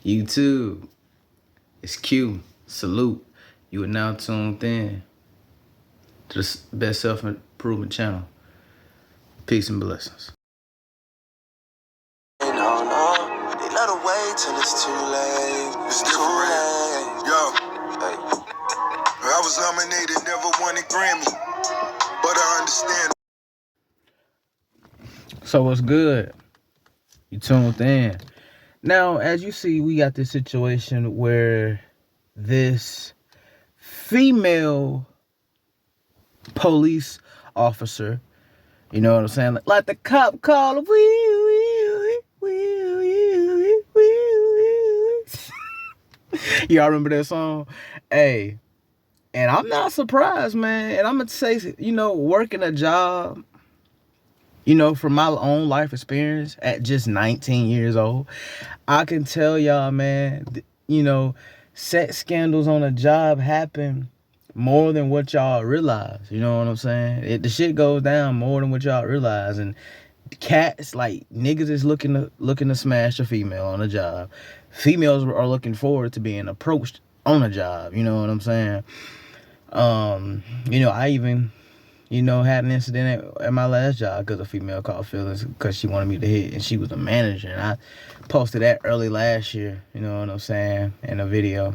YouTube, it's Q. Salute. You are now tuned in to the best self-improvement channel. Peace and blessings. No, they let her wait till it's too late. It's too late. Yo, hey. I was nominated, never won a Grammy, but I understand. So what's good? You tuned in. Now, as you see, we got this situation where this female police officer, you know what I'm saying? Like the cop call, y'all remember that song? Hey, and I'm not surprised, man. And I'm gonna say, working a job, from my own life experience at just 19 years old, I can tell y'all, man, sex scandals on a job happen more than what y'all realize. You know what I'm saying? The shit goes down more than what y'all realize. And cats, like, niggas is looking to smash a female on a job. Females are looking forward to being approached on a job. You know what I'm saying? I even had an incident at my last job because a female called feelings because she wanted me to hit, and she was a manager. And I posted that early last year, you know what I'm saying, in a video,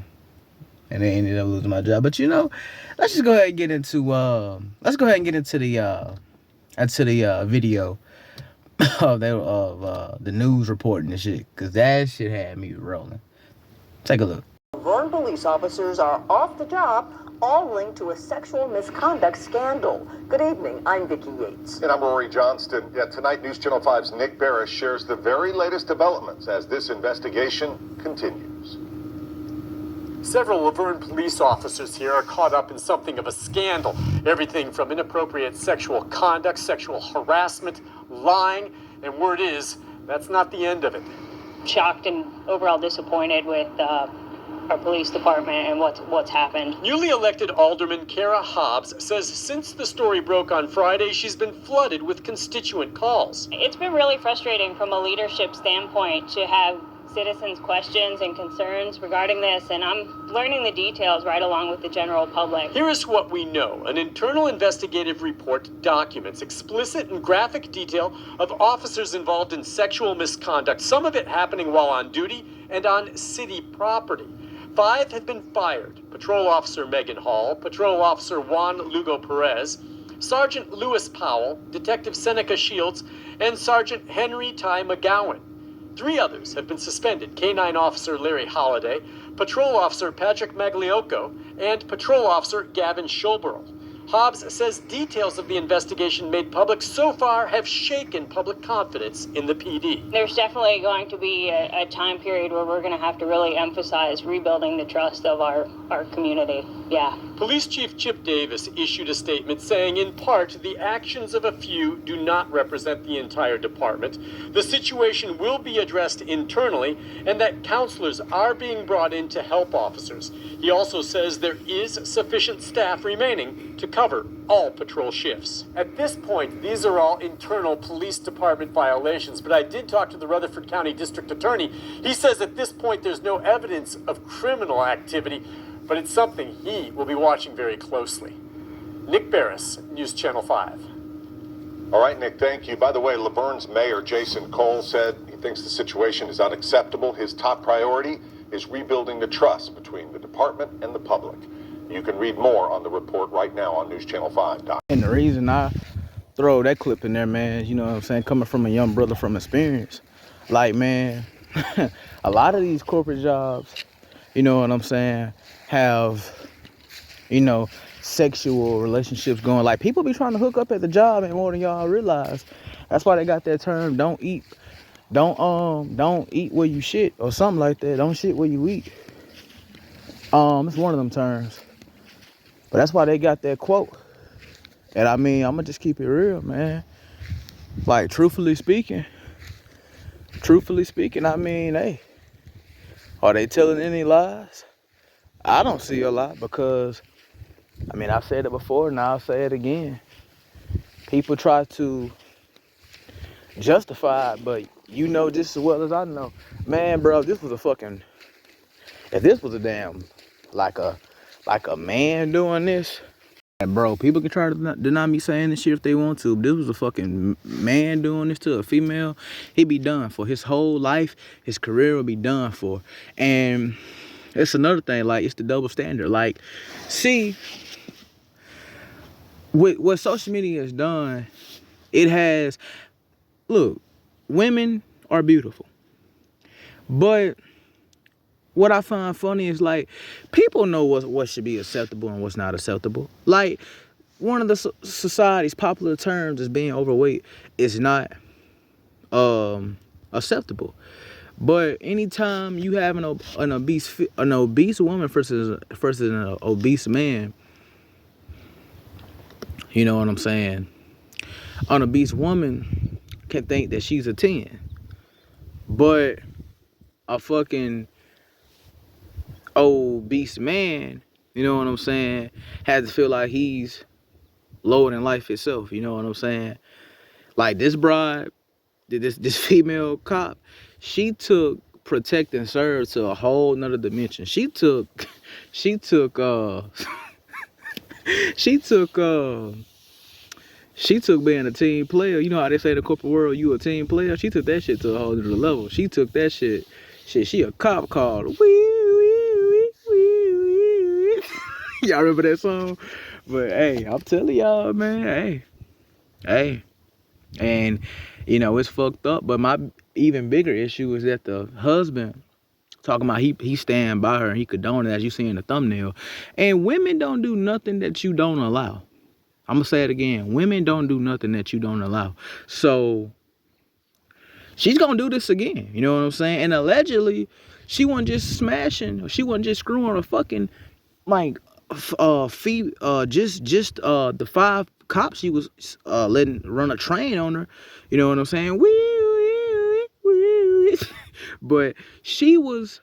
and they ended up losing my job. But let's just go ahead and get into the video of the news reporting and shit, because that shit had me rolling. Take a look. Laverne police officers are off the job, all linked to a sexual misconduct scandal. Good evening, I'm Vicki Yates. And I'm Rory Johnston. Tonight, News Channel 5's Nick Barris shares the very latest developments as this investigation continues. Several Laverne police officers here are caught up in something of a scandal. Everything from inappropriate sexual conduct, sexual harassment, lying, and word is, that's not the end of it. Shocked and overall disappointed with our police department and what's happened. Newly elected Alderman Kara Hobbs says since the story broke on Friday, she's been flooded with constituent calls. It's been really frustrating from a leadership standpoint to have citizens' questions and concerns regarding this, and I'm learning the details right along with the general public. Here is what we know. An internal investigative report documents explicit and graphic detail of officers involved in sexual misconduct, some of it happening while on duty and on city property. 5 have been fired: Patrol Officer Megan Hall, Patrol Officer Juan Lugo Perez, Sergeant Lewis Powell, Detective Seneca Shields, and Sergeant Henry Ty McGowan. 3 others have been suspended: K-9 Officer Larry Holliday, Patrol Officer Patrick Magliocco, and Patrol Officer Gavin Schulberl. Hobbs says details of the investigation made public so far have shaken public confidence in the PD. There's definitely going to be a time period where we're going to have to really emphasize rebuilding the trust of our community. Yeah. Police Chief Chip Davis issued a statement saying, in part, the actions of a few do not represent the entire department. The situation will be addressed internally, and that counselors are being brought in to help officers. He also says there is sufficient staff remaining to cover all patrol shifts. At this point, these are all internal police department violations, but I did talk to the Rutherford County District Attorney. He says at this point there's no evidence of criminal activity, but it's something he will be watching very closely. Nick Barris, News Channel 5. All right, Nick, thank you. By the way, Laverne's mayor, Jason Cole, said he thinks the situation is unacceptable. His top priority is rebuilding the trust between the department and the public. You can read more on the report right now on newschannel5.com. And the reason I throw that clip in there, man, you know what I'm saying, coming from a young brother from experience, like, man, a lot of these corporate jobs, you know what I'm saying, have, sexual relationships going. Like, people be trying to hook up at the job and more than y'all realize. That's why they got that term, don't eat where you shit, or something like that. Don't shit where you eat. It's one of them terms. But that's why they got that quote. And I mean, I'm gonna just keep it real, man. Like, truthfully speaking, I mean, hey, are they telling any lies? I don't see a lot, because, I mean, I've said it before, and I'll say it again. People try to justify it, but just as well as I know, man, bro, this was a fucking If this was a damn like a man doing this, and bro, people can try to deny me saying this shit if they want to. But this was a fucking man doing this to a female, he'd be done for. His whole life, his career would be done for. And it's another thing, like, it's the double standard. Like, see, with what social media has done, it has, look, women are beautiful. But what I find funny is, like, people know what should be acceptable and what's not acceptable. Like, one of the society's popular terms is being overweight is not acceptable. But anytime you have an obese woman versus an obese man, you know what I'm saying? An obese woman can think that she's a 10. But a fucking obese man, you know what I'm saying, has to feel like he's lower than life itself, you know what I'm saying? Like, this bride, this female cop, she took protect and serve to a whole nother dimension. She took being a team player. You know how they say in the corporate world, you a team player? She took that shit to a whole other level. She took that shit, she a cop car. Y'all remember that song? But hey, I'm telling y'all, man, hey. And, you know, it's fucked up. But my even bigger issue is that the husband talking about he stand by her and he condone it, as you see in the thumbnail. And women don't do nothing that you don't allow. I'm going to say it again. Women don't do nothing that you don't allow. So she's going to do this again. You know what I'm saying? And allegedly, she wasn't just smashing. She wasn't just screwing a fucking, like, the 5 cops she was letting run a train on her. You know what I'm saying? But she was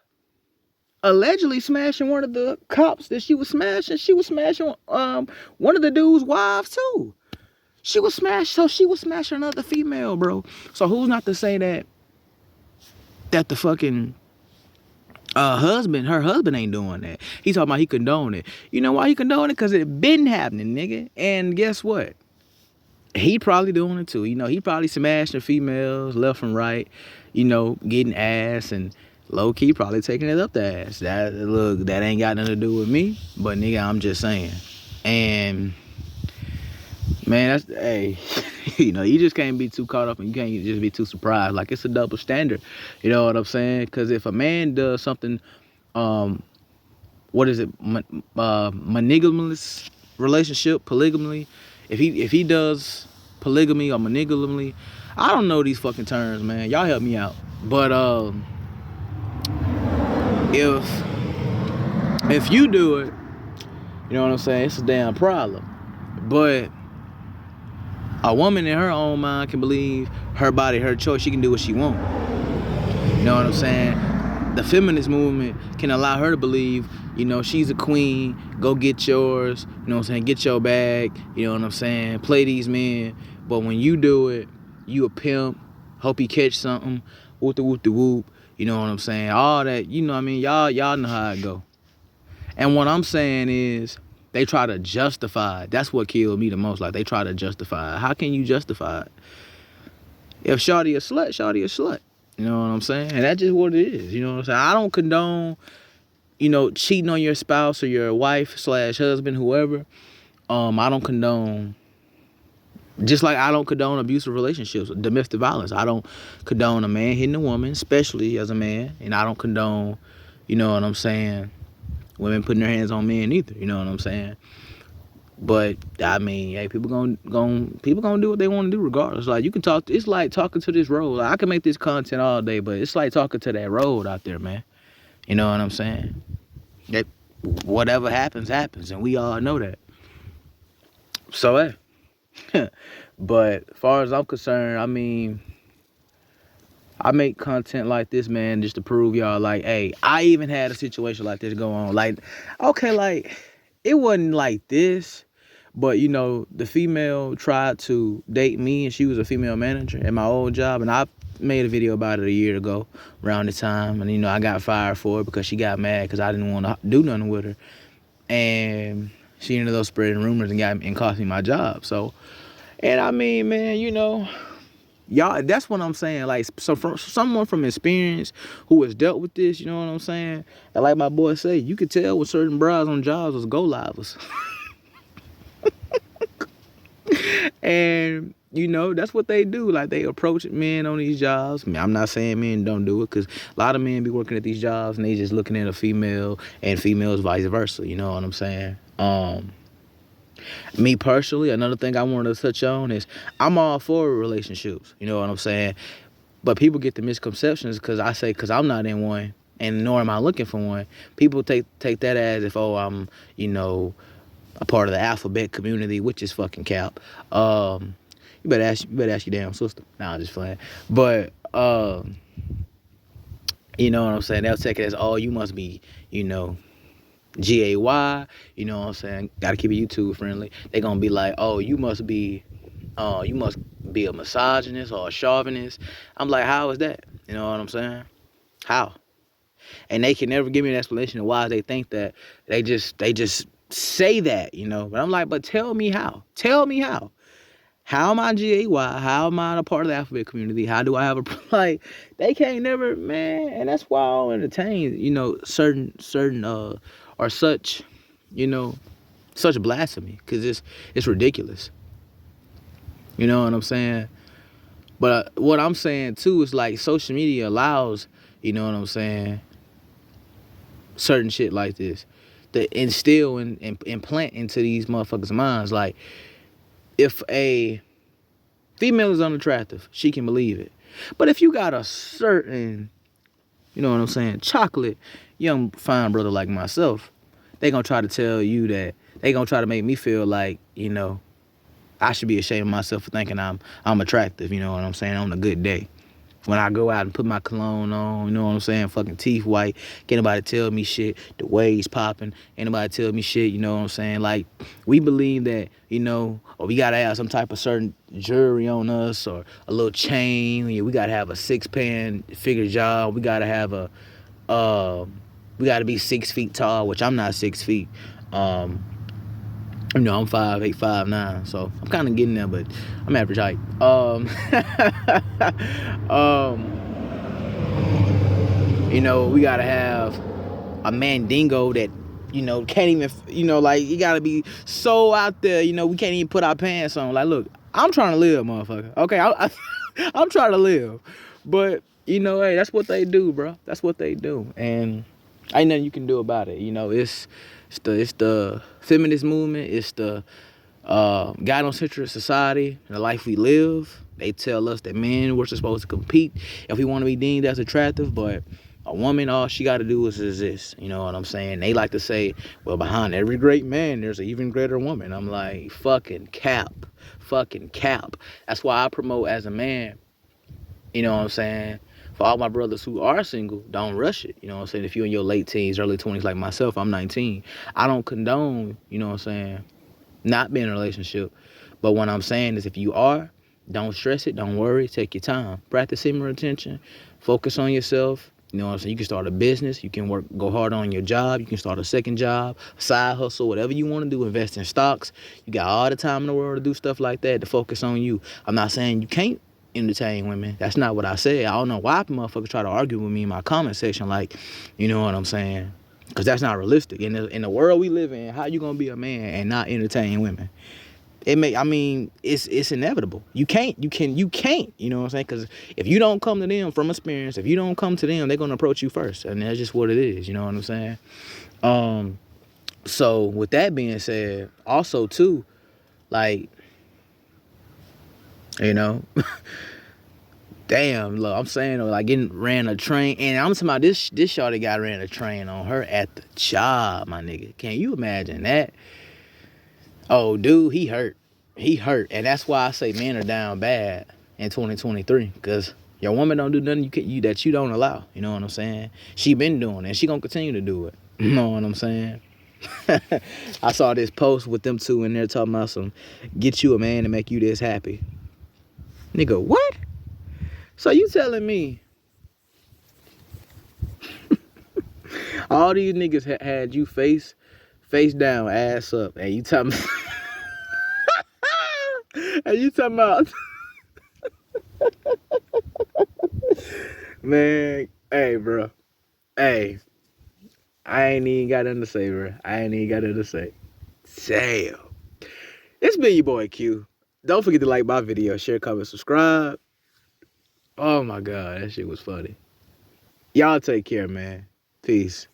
allegedly smashing one of the cops that she was smashing. She was smashing one of the dude's wives too. She was smashing another female, bro. So who's not to say that the fucking her husband ain't doing that. He talking about he condone it. You know why he condone it? Because it been happening, nigga. And guess what? He probably doing it too. You know, he probably smashing females left and right, you know, getting ass, and low-key probably taking it up the ass. That ain't got nothing to do with me, but nigga, I'm just saying. And man, that's, hey, you know, you just can't be too caught up and you can't just be too surprised. Like, it's a double standard. You know what I'm saying? Because if a man does something, what is it? Monogamous relationship, polygamy. If he does polygamy or monogamy, I don't know these fucking terms, man. Y'all help me out. But if you do it, you know what I'm saying, it's a damn problem. But a woman in her own mind can believe her body, her choice. She can do what she wants. You know what I'm saying? The feminist movement can allow her to believe, you know, she's a queen. Go get yours. You know what I'm saying? Get your bag. You know what I'm saying? Play these men. But when you do it, you a pimp. Hope you catch something. Whoop the whoop the whoop. You know what I'm saying? All that. You know what I mean? Y'all know how it go. And what I'm saying is, they try to justify it. That's what killed me the most. Like, they try to justify it. How can you justify it? If shawty a slut, shawty a slut. You know what I'm saying? And that's just what it is. You know what I'm saying? I don't condone, you know, cheating on your spouse or your wife / husband, whoever. I don't condone, just like I don't condone abusive relationships, domestic violence. I don't condone a man hitting a woman, especially as a man. And I don't condone, you know what I'm saying, women putting their hands on men either. You know what I'm saying? But I mean, hey, people gonna do what they want to do regardless. Like, you can talk. It's like talking to this road. Like, I can make this content all day, but it's like talking to that road out there, man. You know what I'm saying? That whatever happens, happens, and we all know that. So hey, but as far as I'm concerned, I mean, I make content like this, man, just to prove y'all, like, hey, I even had a situation like this go on. Like, okay, like, it wasn't like this, but, you know, the female tried to date me, and she was a female manager at my old job, and I made a video about it a year ago around the time, and you know I got fired for it because she got mad because I didn't want to do nothing with her, and she ended up spreading rumors and cost me my job. So, and I mean, man, you know, y'all, that's what I'm saying. Like, so from someone from experience who has dealt with this, you know what I'm saying? And like my boy say, you could tell with certain bras on jobs was go-livers. And you know, that's what they do. Like, they approach men on these jobs. I mean, I'm not saying men don't do it, because a lot of men be working at these jobs and they just looking at a female, and females vice versa. You know what I'm saying? Me personally, another thing I wanted to touch on is I'm all for relationships. You know what I'm saying? But people get the misconceptions because I'm not in one, and nor am I looking for one. People take that as if, oh, I'm, you know, a part of the alphabet community, which is fucking cap. You better ask your damn sister. Nah, I'm just playing. But you know what I'm saying? They'll take it as, oh, you must be, you know, GAY. You know what I'm saying? Gotta keep it YouTube friendly. They gonna be like, oh, you must be a misogynist or a chauvinist. I'm like, how is that? You know what I'm saying? How? And they can never give me an explanation of why they think that. They just say that, you know. But I'm like, but tell me how. Tell me how. How am I GAY? How am I a part of the alphabet community? How do I have a, like, they can't never, man. And that's why I don't entertain, you know, certain or such, you know, such blasphemy, because it's ridiculous. You know what I'm saying? But what I'm saying too is, like, social media allows, you know what I'm saying, certain shit like this to instill and implant into these motherfuckers' minds. Like, if a female is unattractive, she can believe it. But if you got a certain, you know what I'm saying, chocolate, young, fine brother like myself, they gonna try to tell you that, they gonna try to make me feel like, you know, I should be ashamed of myself for thinking I'm attractive, you know what I'm saying, on a good day. When I go out and put my cologne on, you know what I'm saying, fucking teeth white, can't nobody tell me shit, the waves popping, ain't nobody tell me shit, you know what I'm saying? Like, we believe that, you know, or we gotta have some type of certain jewelry on us, or a little chain, we gotta have a 6-figure job, we gotta have we gotta be 6 feet tall, which I'm not 6 feet. You know, I'm 5'8", 5'9", so I'm kind of getting there, but I'm average height. You know, we gotta have a mandingo that, you know, can't even, you know, like, you gotta be so out there, you know, we can't even put our pants on. Like, look, I'm trying to live, motherfucker. Okay, I'm trying to live. But, you know, hey, that's what they do, bro. That's what they do. And ain't nothing you can do about it. You know, it's the feminist movement. It's the gynocentric society, the life we live. They tell us that men were supposed to compete if we want to be deemed as attractive, but a woman, all she got to do is exist. You know what I'm saying? They like to say, well, behind every great man, there's an even greater woman. I'm like, fucking cap. Fucking cap. That's why I promote as a man, you know what I'm saying? For all my brothers who are single, don't rush it. You know what I'm saying? If you're in your late teens, early 20s like myself, I'm 19. I don't condone, you know what I'm saying, not being in a relationship. But what I'm saying is, if you are, don't stress it. Don't worry. Take your time. Practice semen retention. Focus on yourself. You know what I'm saying? You can start a business. You can go hard on your job. You can start a second job, a side hustle, whatever you want to do. Invest in stocks. You got all the time in the world to do stuff like that, to focus on you. I'm not saying you can't entertain women. That's not what I said. I don't know why motherfuckers try to argue with me in my comment section, like, you know what I'm saying? Because that's not realistic. In the world we live in, how you gonna be a man and not entertain women? It's inevitable. You can't, you know what I'm saying? Because if you don't come to them from experience, if you don't come to them, they're gonna approach you first, and that's just what it is, you know what I'm saying? So with that being said, also too, like, you know, damn, look, I'm saying, like, ran a train, and I'm talking about this shawty guy ran a train on her at the job, my nigga. Can you imagine that? Oh, dude, he hurt, and that's why I say men are down bad in 2023, because your woman don't do nothing that you don't allow. You know what I'm saying? She been doing it, and she gonna continue to do it. You know what I'm saying? I saw this post with them two in there talking about some, get you a man to make you this happy. Nigga, what? So you telling me all these niggas had you face down, ass up, and you talking and you talking about man, hey bro. Hey, I ain't even got nothing to say, bro. I ain't even got nothing to say. Damn. It's been your boy Q. Don't forget to like my video, share, comment, subscribe. Oh my God, that shit was funny. Y'all take care, man. Peace.